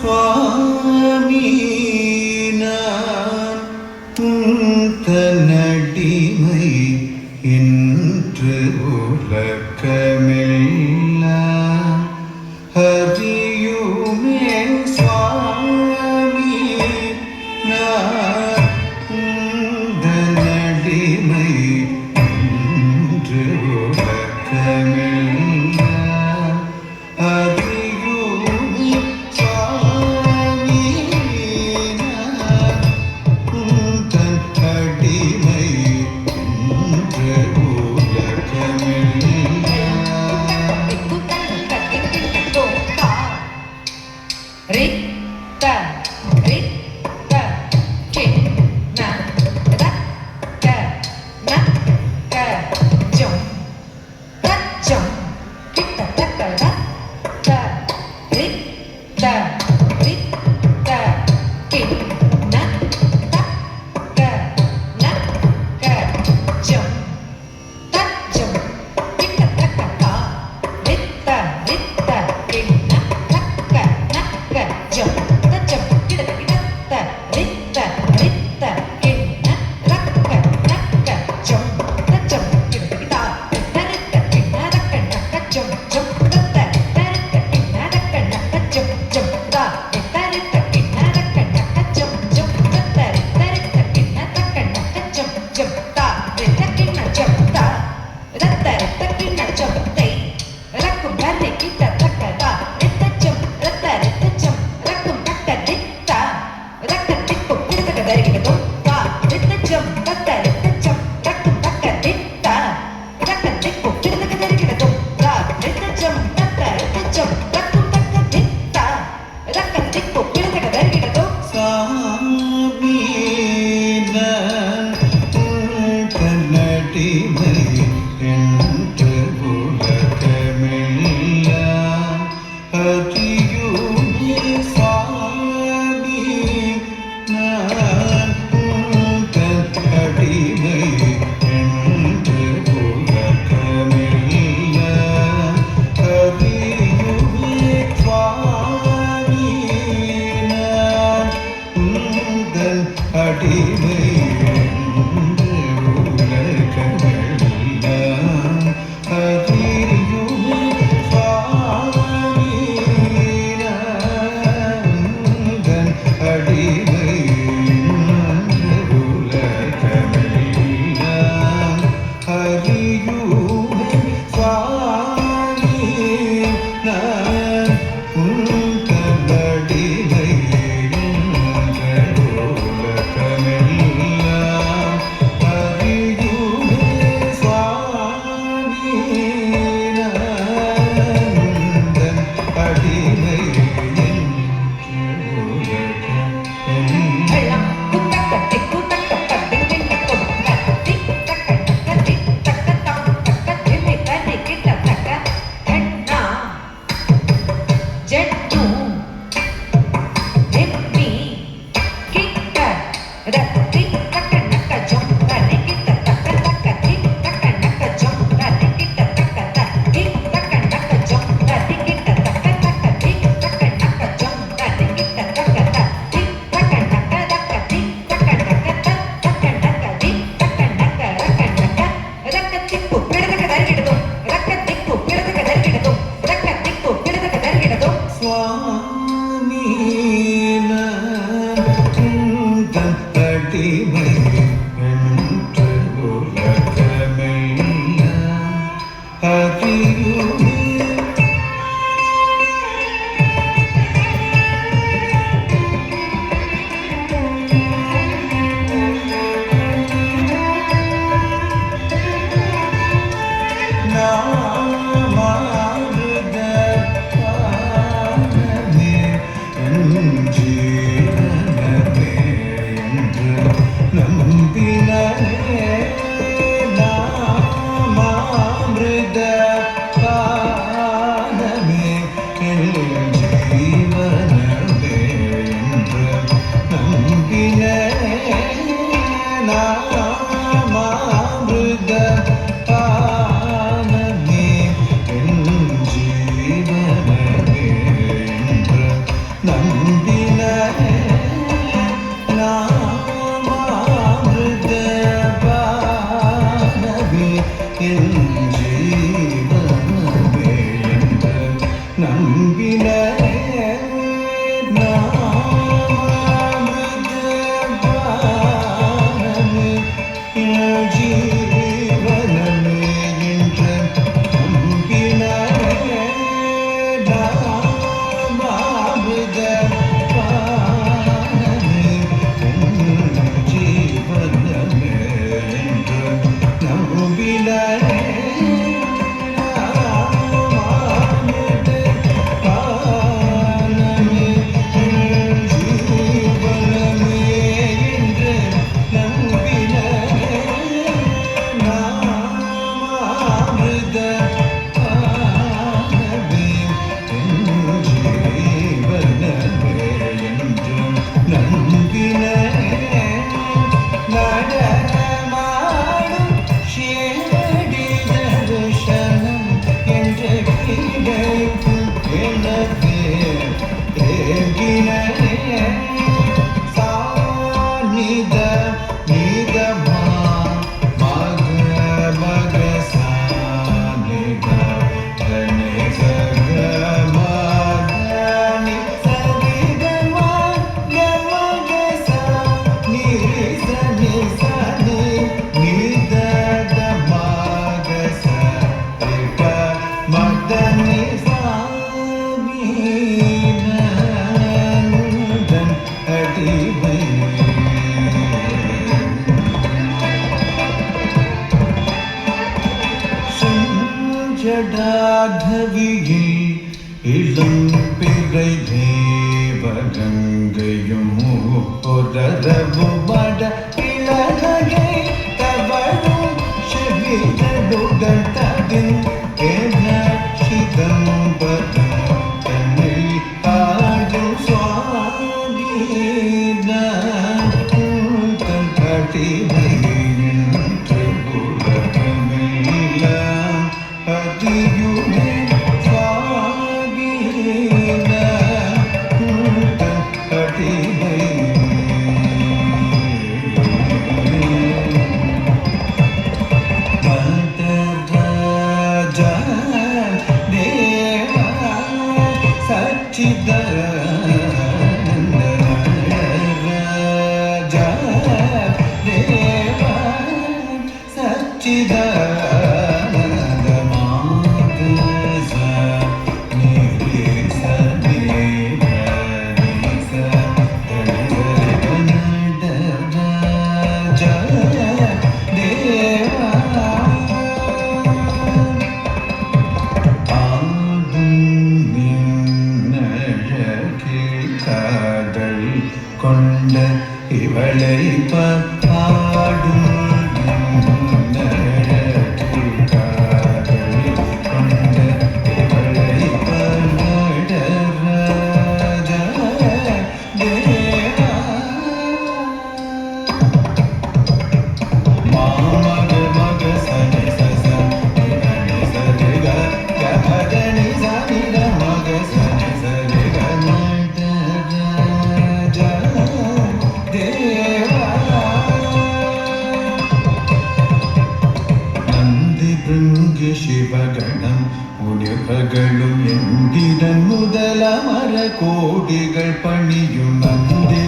சுவாமி நான் தன்னடிமை என்று உலகமெல்லாம் அறியுமே சுவாமி நான் தன்னடிமை என்று உலகமெல்லாம் அறியுமே சுவாமி நான் தன்னடிமை என்று Rita, Rita, Kinna, Raka, Naka, Jum, Rajum, Kita, Taka, Rata, Rita, Rita, Kinna, Taka, Naka, Jum, Rajum, Kita, Taka, Rita, Rita, Kinna. Jump, the jump, get it, Rita, Rita, Kinna, Raka, Naka, jump, the jump, get it, Rita, Kinna, Raka, Naka, jump, jump, the Rita, Kinna, Raka, Naka, jump, jump, the Rita, Kinna, Raka, Naka, jump, jump, the Rita, Kinna, Raka, Naka, jump, jump, the Rita, Kinna, jump, the Rita, Kinna, jump, the Raku, Bari, Kita, Raka, the Rita, jump, Rita, jump. ನಿದ ನಿದ ಮಗ ಮಗ ಸಾ ನಿಗ ಧನಿ ಸಗ ಮಗ ನಿ ಸರಿ ಗ ಮಗ ಮಗ ಸಾ ನಿ ಸ ನಿ ಸ ನಿ ನಿದ ದ ಮಗ ಸಾ ರಿ ಗ ಮದ ನಿ ಸಾ வீணந்தன் அடிமை செஞ்சடாகவியில் இளம் பிறை தேவகங்கையும் பொரரவு வட இளநகை தவழும் செவிகளுடன் தடின் என சிதம்பரம் தன்னில் ஆடும் சுவாமிதான் தன் அடிமை என்று உலகமெல்லாம் அதியுமே சுவாமிதான் தன் அடிமை மதராஜா தேவா சச்சிதானந்த ராஜா தேவா சச்சிதானந்த மாதசா நிரேச நிரேச தடரகனட ராஜா தேவா காதல் கொண்ட இவளை பாடும் காதல் கொண்ட இவளை பாட ராஜா தேவா மாமக மக சனி சச நிதனி சரிக கபதனி சனித மக சனி சரிக நடராஜா தேவா நந்தி பிருங்கி சிவகணம் முனிவர்களும் எந்திரன் முதல மர கோடிகள் பணியும் நந்தி